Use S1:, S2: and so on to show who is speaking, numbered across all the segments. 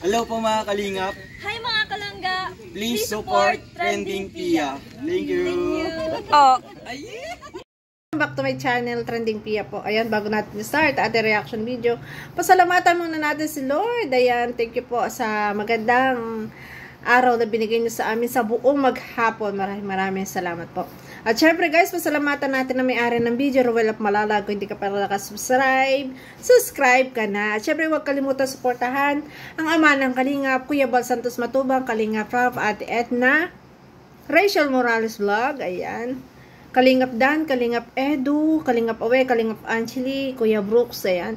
S1: Hello po mga kalingap.
S2: Hi mga kalangga.
S1: Please support Trending Pia. Thank you.
S3: Oh. Back to my channel, Trending Pia po. Ayan, bago natin start ating reaction video, pasalamatan muna natin si Lord. Ayan, thank you po sa magandang araw na binigay niyo sa amin sa buong maghapon. Maraming salamat po. At syempre guys, pasalamatan natin na may-ari ng video, Ruel of Malalag. Kung hindi ka pa nakasubscribe, subscribe ka na. At syempre huwag kalimutan suportahan ang ama ng Kalingap, Kuya Bal Santos Matubang, Kalingap Ralph, Ate Edna, Rachel Morales Vlog, ayan. Kalingap Dan, Kalingap Edu, Kalingap Awe, Kalingap Angeli, Kuya Brooks, ayan.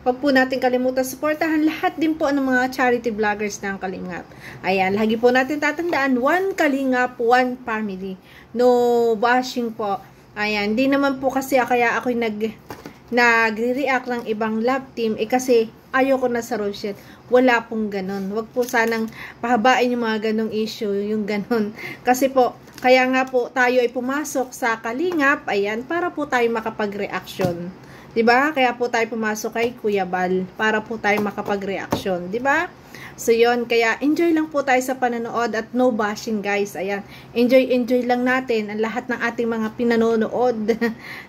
S3: Huwag po natin kalimutan suportahan lahat din po ng mga charity vloggers ng Kalingap. Ayan, lagi po natin tatandaan, one Kalingap, one family. No bashing po. Ayan, di naman po kasi kaya ako nagre-react ng ibang love team. Kasi ayoko na sa Rochelle. Wala pong ganun. Huwag po sanang pahabain yung mga ganong issue, yung ganun. Kasi po, kaya nga po tayo ay pumasok sa Kalingap, ayan, para po tayo makapag-reaction. Diba? Kaya po tayo pumasok kay Kuya Bal para po tayo makapag-reaction. Diba? So, yun. Kaya, enjoy lang po tayo sa panonood at no bashing, guys. Ayan. Enjoy lang natin ang lahat ng ating mga pinanonood.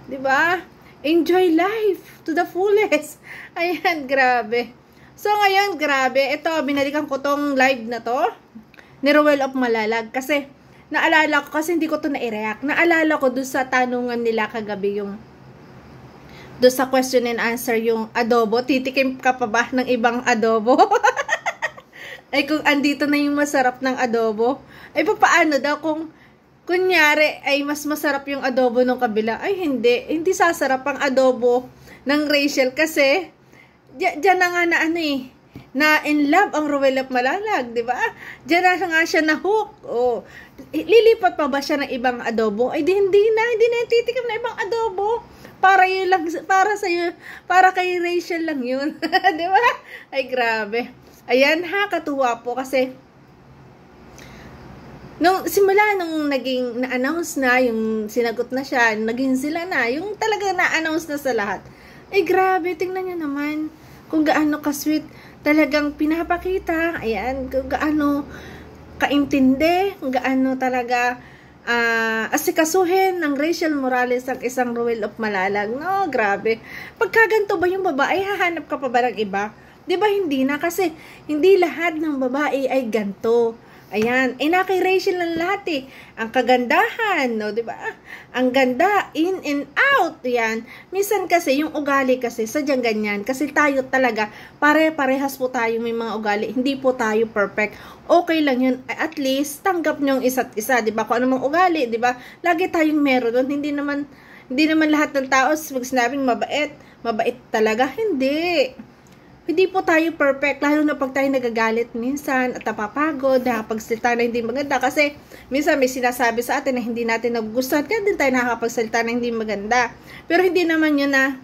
S3: Diba? Enjoy life to the fullest. Ayan, grabe. So, ngayon, grabe. Ito, binalikan ko tong live na to ni Ruel of Malalag. Kasi, naalala ko, kasi hindi ko to na-react. Naalala ko doon sa tanungan nila kagabi yung doon sa question and answer yung adobo. Titikim ka pa ba ng ibang adobo? Ay kung andito na yung masarap ng adobo, ay paano daw kung kunyari ay mas masarap yung adobo ng kabila? Ay hindi sasarap ang adobo ng Rachel kasi diyan na nga na na in love ang Ruel of Malalag, di ba? Diyan na nga siya na hook. Oh, lilipat pa ba siya ng ibang adobo? Ay hindi na titikim na ibang adobo. Para yun lang, para kay Rachel lang yun. Di ba? Ay, grabe. Ayan ha, katuwa po kasi simula nung naging na-announce na, yung sinagot na siya, naging sila na, yung talaga na-announce na sa lahat. Ay, grabe, tingnan nyo naman kung gaano ka-sweet. Talagang pinapakita, ayan, kung gaano kaintindi, kung gaano talaga asikasuhin ng Rachel Morales ang isang Ruel of Malalag. No, grabe. Pagkaganto ba yung babae, hahanap ka pa ba ng iba? Di ba hindi na? Kasi hindi lahat ng babae ay ganto. Ayan. Na kay Rachel ng lahat ang kagandahan, no? Di ba? Ang ganda, in and out. Yan. Minsan kasi, yung ugali kasi, sadyang ganyan. Kasi tayo talaga, pare-parehas po tayo may mga ugali. Hindi po tayo perfect. Okay lang yun. At least, tanggap nyo yung isa't isa. Di ba? Kung anong ugali, di ba? Lagi tayong meron doon. Hindi naman lahat ng tao, pag sinabing mabait talaga. Hindi po tayo perfect, lalo na pag tayo nagagalit minsan at napapagod, nakapagsalita na hindi maganda. Kasi minsan may sinasabi sa atin na hindi natin nagugustuhan, kaya din tayo nakakapagsalita na hindi maganda. Pero hindi naman yun na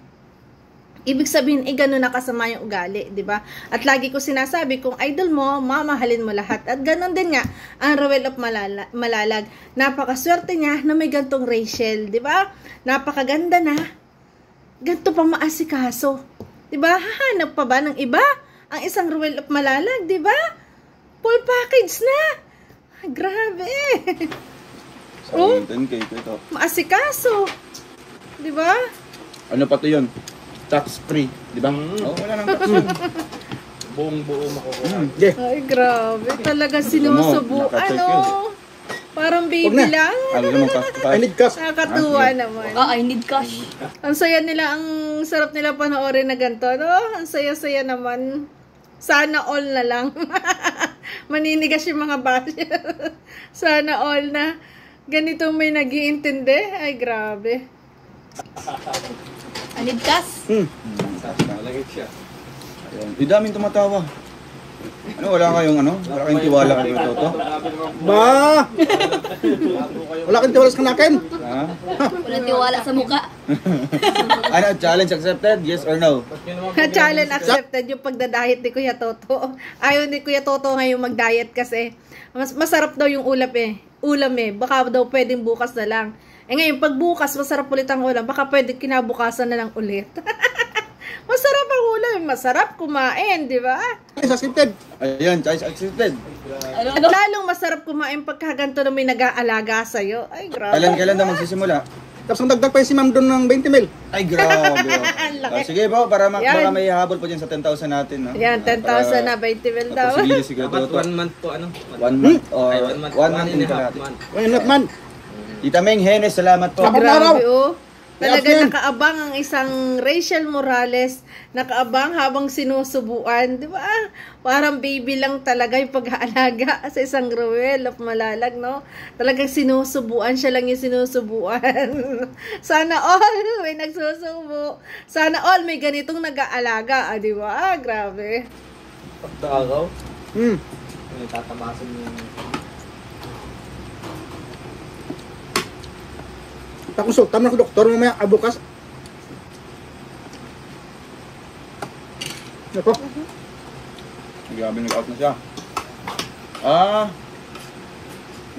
S3: ibig sabihin, gano'n na kasama yung ugali, di ba? At lagi ko sinasabi, kung idol mo, mamahalin mo lahat. At gano'n din nga, ang Ruel of Malalag. Napakaswerte niya na may gantong Rachel, di ba? Napakaganda na. Ganto pa maasikaso. Diba? Hahanap pa ba ng iba? Ang isang Ruel of Malalag, diba? Full package na. Grabe. Oh, maasikaso. Diba?
S1: Ano pa to yun? Tax free, di ba? Oh, wala nang tax yun.
S4: Buong-buo makukuha.
S3: Ay, grabe. Talaga sinusubuan, ano? Parang baby lang.
S1: I need cash.
S3: Nakakatuwa naman.
S2: I need cash.
S3: Ang saya nila, ang sarap nila panoorin na ganito, no? Ang saya-saya naman. Sana all na lang. Maninigas yung mga basher. Sana all na. Ganito may nag-iintindi. Ay, grabe.
S2: I need cash.
S4: Nalagay siya.
S1: Di daming tumatawa. Wala kayong tiwala kay Toto?
S4: Ba! Wala kang tiwala sa kanakin?
S1: Ha?
S2: Walang tiwala sa muka.
S1: Challenge accepted? Yes or no?
S3: Challenge accepted yung pagda-diet ni Kuya Toto. Ayaw ni Kuya Toto ngayon mag-diet kasi masarap daw yung ulam baka daw pwedeng bukas na lang. Ngayon pag bukas masarap ulit ang ulam, baka pwedeng kinabukasan na lang ulit. Masarap ang ulam, masarap kumain, di ba?
S4: Accepted.
S1: Ayun, choice accepted.
S2: Ano?
S3: Lalong masarap kumain pagkaganto na may nag-aalaga sa'yo. Ay, grabe.
S1: Kailan daw magsisimula?
S4: Tapos ang dagdag pa yung si ma'am doon ng 20 mil.
S1: Ay, grabe.
S3: Ang laki.
S1: Sige po, para
S3: Yan.
S1: baka may habol po dyan sa 10,000 natin. No?
S3: Yan, 10,000 na, 20 mil daw.
S1: Sige, sige.
S5: Dapat 1 month po ano?
S1: 1 month? O,
S5: Ay,
S1: 1 month.
S5: 1 and a half
S1: kalahati.
S5: month.
S4: Why not man?
S1: Tita Meng, Henes, salamat po.
S4: Salamat.
S3: Grabe, oh. Talaga
S4: Yes, yan.
S3: nakaabang ang isang Rachel Morales, nakaabang habang sinusubuan, di ba? Parang baby lang talaga yung pag-aalaga sa isang Ruel of Malalag, no? Talagang sinusubuan, siya lang yung sinusubuan. Sana all may nagsusubo. Sana all may ganitong nag-aalaga, di ba? Grabe.
S5: Pagkaagaw,
S4: Hmm.
S5: may tatamasan yung...
S4: Pakonsulta mo na ko doktor mamaya abukas. Nako.
S1: Grabe, nag-out na siya. Ah,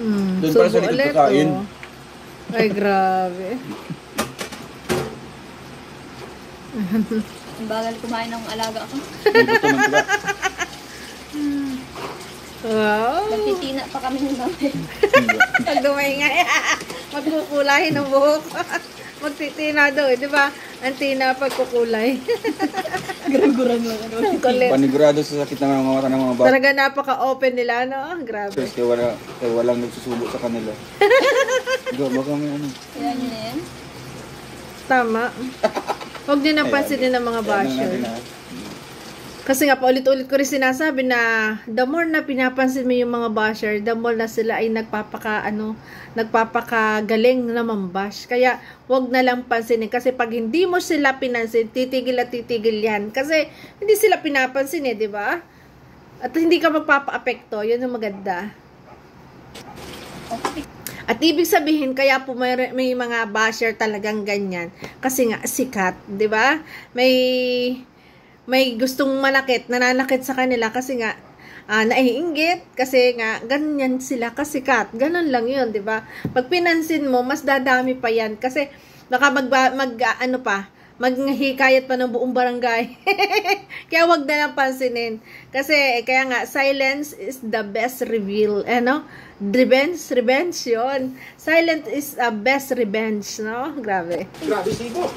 S1: Doon pala sa
S3: Subo
S1: likod
S3: ulit,
S1: kakain.
S3: oh. Ay, grabe.
S2: Ang bagal kumain ng alaga ako.
S1: may gusto ng tiga.
S3: Wow.
S2: Nagtitina pa kami ng dami.
S3: Pag dumingay, magkukulay ng buhok. Magtitina daw, di ba? Ang tina pagkukulay.
S2: Gurang-gurang lang.
S3: Ang kulit.
S1: Panigurado sa sakit ng mga mata ng mga bata.
S3: Talaga napaka-open nila, no? Grabe.
S1: Kaya walang nagsusubo sa kanila. Baka may ano.
S2: Yan yun yan.
S3: Tama. Huwag din ang pansinin ng mga basher. Kasi nga, paulit-ulit ko rin sinasabi na the more na pinapansin mo yung mga basher, the more na sila ay nagpapakagaling na mambash. Kaya, wag na lang pansinin. Kasi pag hindi mo sila pinansin, titigil at titigil yan. Kasi, hindi sila pinapansin di ba? At hindi ka magpapa-apekto. Yun yung maganda. At ibig sabihin, kaya po may mga basher talagang ganyan. Kasi nga, sikat, di ba? May gustong manakit, nananakit sa kanila kasi nga naiinggit kasi nga ganyan sila kasikat. Ganon lang 'yun, 'di ba? Pag pinansin mo, mas dadami pa 'yan kasi baka maghihikayat pa ng buong barangay. Kaya wag na lang pansinin. Kasi kaya nga silence is the best reveal, revenge 'yon. Silence is the best revenge, no? Grabe.
S4: Grabe sigo.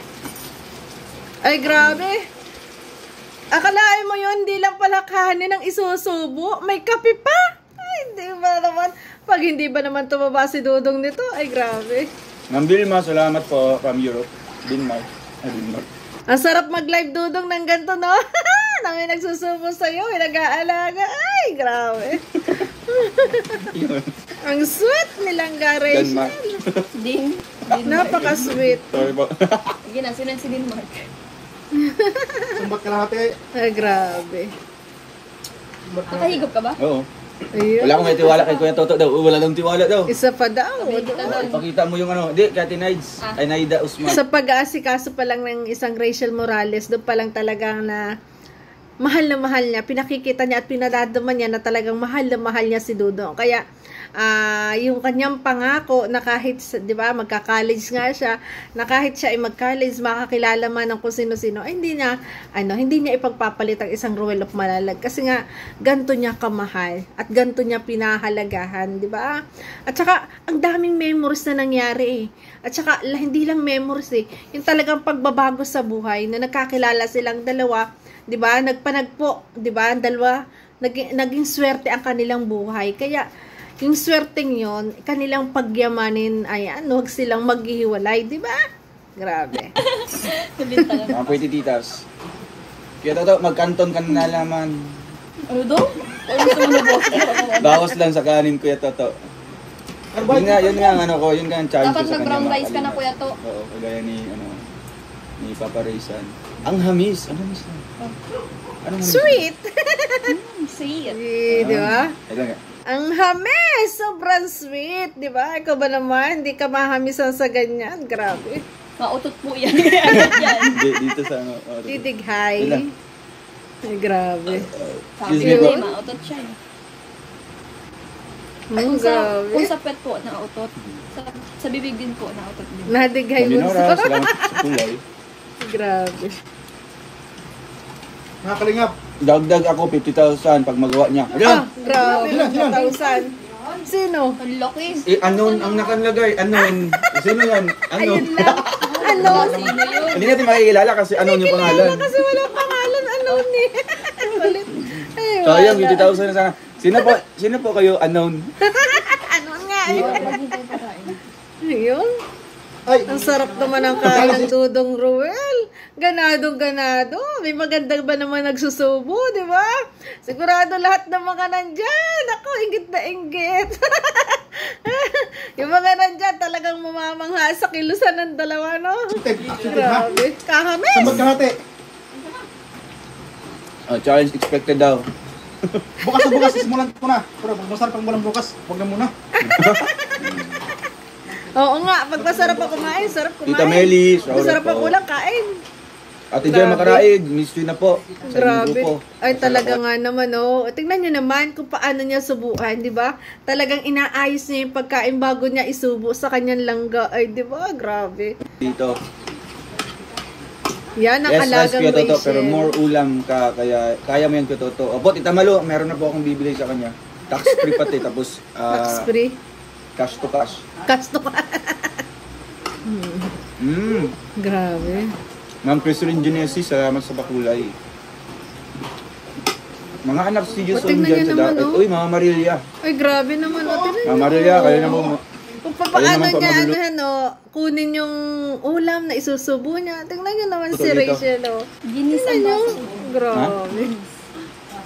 S3: Ay, grabe. Akalain mo yun, hindi lang pala kanin ang isusubo. May kape pa. Ay, hindi ba naman. Pag hindi ba naman tumaba si Dudong nito, ay grabe.
S1: Ma'am Vilma, salamat po from Europe. Denmark. Denmark.
S3: Ang sarap mag-live Dudong ng ganito, no? Na may nagsusubo sa'yo, may nag-aalaga. Ay, grabe. Ang sweet nilang garage.
S1: Denmark.
S2: Din.
S3: Napaka-sweet.
S1: Sorry po.
S2: Sige na, sino si Denmark?
S4: Sumbat ka lahat eh.
S3: Ay, grabe.
S2: Nakahigop ka ba?
S1: Oo.
S3: Ayun.
S1: Wala akong may tiwala kay Kuya Toto daw. Wala lang tiwala daw.
S3: Isa pa daw.
S1: Pakita mo yung ano. Di, kaya Tinaids. Ay, Naida Usman.
S3: Sa pag-aasikaso pa lang ng isang Rachel Morales, doon pa lang talagang na mahal niya, pinakikita niya at pinadadaman niya na talagang mahal niya si Dudong. Kaya, yung kanyang pangako na kahit, di ba, magka-college nga siya, na kahit siya ay mag-college, makakilala man ng kung sino-sino, ay hindi niya ipagpapalit ang isang Ruel of Malalag. Kasi nga, ganto niya kamahal at ganto niya pinahalagahan, di ba? At saka, ang daming memories na nangyari eh. At saka, hindi lang memories eh. Yung talagang pagbabago sa buhay na nagkakilala silang dalawa, di ba? Nagpanagpo, di ba? Dalawa, naging swerte ang kanilang buhay. Kaya, yung swerteng yon, kanilang pagyamanin, ayan, huwag silang maghihiwalay, di ba? Grabe.
S1: Mga pwede titas. Kaya Toto, magkanton ka na naman.
S2: Ano daw? Ano gusto mo na boss?
S1: Bawas lang sa kanin, Kuya Toto. Yun nga ang ano ko, yun nga ang challenge ko
S2: Dapat
S1: sa kanya.
S2: mag-brown
S1: mga
S2: rice ka na,
S1: kalingap.
S2: Kuya To.
S1: Oo, kagaya ni Papa Raysan. Ang hamis. Ang hamis na. Anong hamis?
S3: Sweet!
S2: Sweet.
S3: Di ba?
S1: Ito nga.
S3: Ang hamis! Sobrang sweet, di ba? Ikaw ba naman, hindi ka mahamisan sa ganyan? Grabe.
S2: Mautot po yan. Yan.
S1: Dito sa ano.
S3: Titighay.
S1: Wala.
S3: Ay, grabe.
S2: Sabi
S1: Excuse me
S2: ko,
S1: po.
S2: mautot siya.
S3: Ang grabe.
S2: Kung sa pet po, nautot. Sa bibig din po, nautot din.
S3: Nadighay mo
S1: Minora,
S3: sa...
S1: salamat sa kulay.
S3: Grabe.
S4: Mga kalingap,
S1: Dagdag ako 50,000 pag magawa niya.
S3: Ah,
S1: Ayan!
S3: grabe, 1,000. Sino?
S2: Ang laki.
S1: Unknown ang nakalagay. Unknown. Sino yan? Unknown.
S3: Ayun lang. Ano?
S2: Sino yun?
S1: Hindi natin makikilala kasi unknown yung pangalan.
S3: Kasi wala pangalan, ano ni? Kulit. Ay,
S1: Sayang,
S3: wala.
S1: 50,000 na sana. Sino po kayo unknown?
S3: Ano nga eh?
S2: Maghintay pa tayo.
S3: Ayun.
S4: Ay,
S3: Ang sarap naman ang kain ng Dudong Ruel. Ganado. May magandang ba naman nagsusubo, di ba? Sigurado lahat ng mga nandyan. Ako, inggit na inggit. Yung mga nandyan talagang mamamangha sa kilusan ng dalawa, no? Grabe. Kahamis.
S4: sambag kahati.
S1: Oh, challenge expected daw.
S4: Bukas na bukas, simulan ko na. Pero pag masarap ang walang bukas, huwag na muna.
S3: Oo nga, pag masarap ako kumain, sarap kumain.
S1: Tita Melis, Raul
S3: Masarap
S1: po.
S3: ako lang kain.
S1: Ate Joy Makaraig, miss you na po. Sa
S3: Grabe.
S1: grupo.
S3: Ay, talaga nga naman, oh. Tingnan nyo naman kung paano niya subuan, di ba? Talagang inaayos niya yung pagkain bago niya isubo sa kanyang langga. Ay, di ba? Grabe.
S1: Dito.
S3: Yan ang
S1: Yes, rice
S3: alagang
S1: Kuya Toto,
S3: Rachel.
S1: pero more ulam ka, kaya kaya mo yan Kuya Toto. Opo, Tita Malu, meron na po akong bibili sa kanya. Tax free pati, tapos
S3: Tax free.
S1: cash to cash.
S3: Kasto ka. Grabe.
S1: Ma'am Christine Genesis, salamat sa bakulay. Mga anak si Diyos
S3: O, tingnan
S1: dyan
S3: niyo
S1: sa
S3: naman,
S1: dapat.
S3: oh.
S1: Uy, Mama Marilia.
S3: Ay, grabe naman. O, tingnan
S1: Mama
S3: niyo.
S1: Marilia, kayo na po.
S3: Kung
S1: Ayun
S3: paano
S1: naman po,
S3: niya,
S1: magulo.
S3: kunin yung ulam na isusubo niya. Tingnan niyo naman
S1: Ito,
S3: si
S1: dito.
S3: Rachel, oh.
S2: Ginis
S3: Tingnan
S2: ang
S3: niyo.
S2: baso.
S3: Grabe.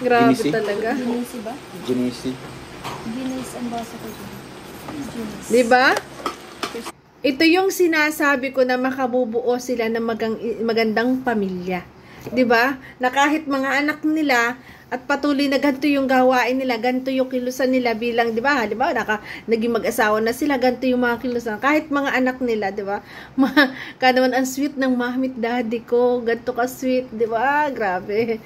S3: Grabe
S1: Ginisi?
S3: talaga.
S2: Ginis ba?
S1: Genesis.
S2: Ginis ang baso ko. Ginis.
S3: Di ba? Ito yung sinasabi ko na makabubuo sila ng magandang pamilya. 'Di ba? Na kahit mga anak nila at patuloy na ganito yung gawain nila, ganito yung kilusan nila bilang, 'di ba? Halimbawa, naging mag-asawa na sila, ganito yung mga kilusan. Kahit mga anak nila, 'di ba? Naman ang sweet ng mamit daddy ko, ganito ka sweet, 'di ba? Grabe.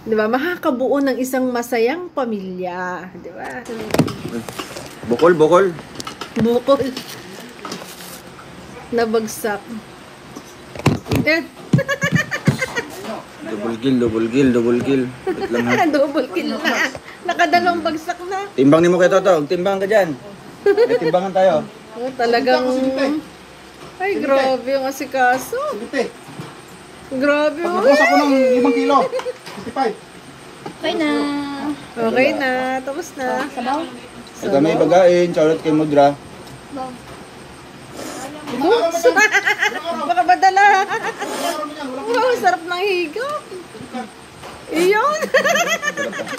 S3: 'Di ba? Makakabuo ng isang masayang pamilya, 'di ba?
S1: Bukol.
S3: Bukol. Nabagsak. Eh,
S1: Double kill. Wait lang ha.
S3: double kill na. Nakadalawang bagsak na.
S1: Timbang ni mo kay Toto. Timbang ka dyan. May timbangan tayo.
S3: Oh, talagang... Ay, grabe yung asikaso.
S4: Sige,
S3: Grabe,
S4: pag
S3: oh.
S4: nagbukas ako ng 5 kilo, 55.
S2: Okay na.
S3: Okay na. Tapos na.
S2: Sabaw?
S1: Ito may pagkain. Charlotte kay Mudra.
S2: Sabaw.
S3: Baka badala. Wow, sarap ng higop. Iyon.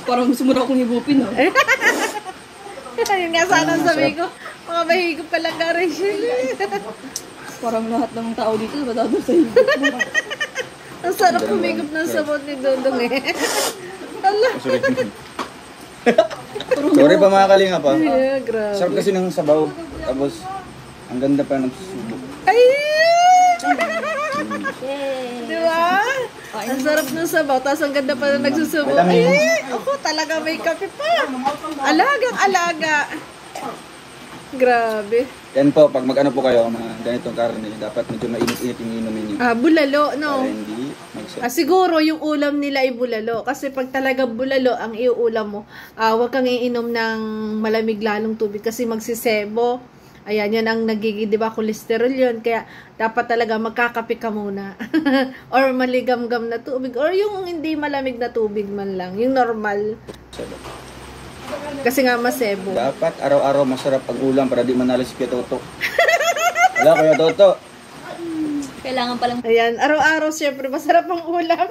S2: Parang gusto mo na akong higupin, no?
S3: Ayun nga sana sabi ko. Mga mahigop ka lang ka, Rachel.
S2: Parang lahat ng tao dito, matado sa higup mo.
S3: Ang sarap humigop ng sabot ni Dodong eh. Allah.
S1: Sorry. Sorry pa mga kalinga pa.
S3: Yeah, grabe.
S1: Sarap kasi ng sabaw. Tapos, ang ganda pa ng subo.
S3: Ay!
S2: Yay!
S3: Di ba? Ang sarap ng sabaw, tapos ang ganda pa na nagsusubo.
S1: Malamig.
S3: Ay, ako talaga may kape pa. Alagang alaga. Grabe.
S1: Yan po, pag mag-ano po kayo, mga ganitong karne, dapat medyo mainit-init yung inumin niyo.
S3: Ah, bulalo, no?
S1: Para hindi
S3: Ah, siguro yung ulam nila ay bulalo. Kasi pag talaga bulalo ang iuulam mo, huwag kang iinom ng malamig lalong tubig kasi magsisebo. Ayan, yan ang nagiging, di ba, cholesterol yun. Kaya dapat talaga magkakape ka muna. Or maligam-gam na tubig. Or yung hindi malamig na tubig man lang. Yung normal. Kasi nga masebo.
S1: Dapat araw-araw masarap ang ulam para di manalo si Kuya Toto. Wala, Kuya Toto.
S2: Kailangan palang
S3: Ayan, araw-araw syempre masarap ang ulam.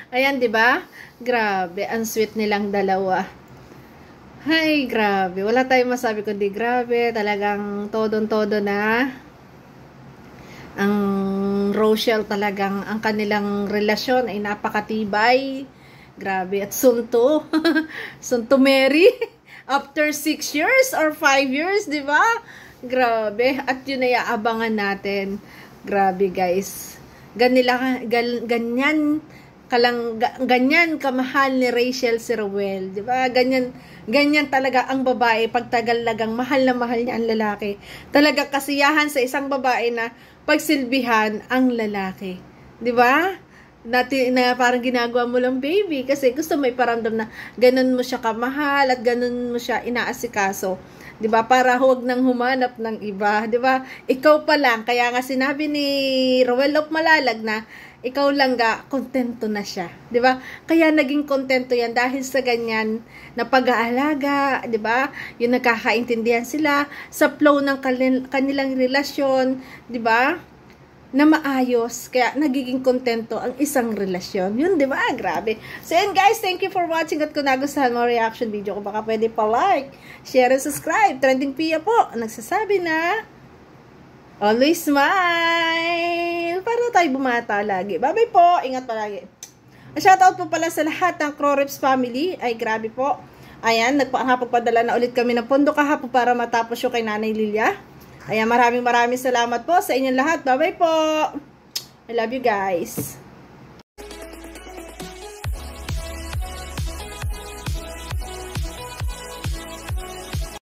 S3: Ayan, di ba? Grabe, ang sweet nilang dalawa. Ay, grabe. Wala tayong masabi kundi grabe. Talagang todong-todo na. Ang Rochelle talagang, ang kanilang relasyon ay napakatibay. Grabe. At sunto. Sunto Mary. After 6 years or 5 years, di ba? Grabe. At yun ay aabangan natin. Grabe, guys. Ganyan kamahal ni Rachel si Ruel, di ba? Ganyan talaga ang babae pag tagalagang mahal na mahal niya ang lalaki. Talaga kasiyahan sa isang babae na pagsilbihan ang lalaki. Di ba? na parang ginagawa mo lang baby kasi gusto mo iparamdam na ganun mo siya kamahal at ganun mo siya inaasikaso. 'Di ba? Para huwag nang humanap ng iba, 'di ba? Ikaw pa lang, kaya nga sinabi ni Roel of Malalag na ikaw lang ga kontento na siya, 'di ba? Kaya naging kontento 'yan dahil sa ganyan na pag-aalaga, 'di ba? Yung nagkakaintindihan sila sa flow ng kanilang relasyon, 'di ba? Na maayos, kaya nagiging kontento ang isang relasyon. Yun, di ba? Grabe. So, yun guys, thank you for watching at kung nagustuhan mo reaction video ko, baka pwede pa like, share, and subscribe. Trending Pia po, nagsasabi na, always smile! Para tayo bumata lagi. Bye-bye po, ingat palagi. Shoutout po pala sa lahat ng Croreps family. Ay, grabe po. Ayan, nagpagpadala na ulit kami ng pondo kahapon para matapos yung kay Nanay Lilia. Ayan, maraming salamat po sa inyong lahat. Bye-bye po. I love you guys.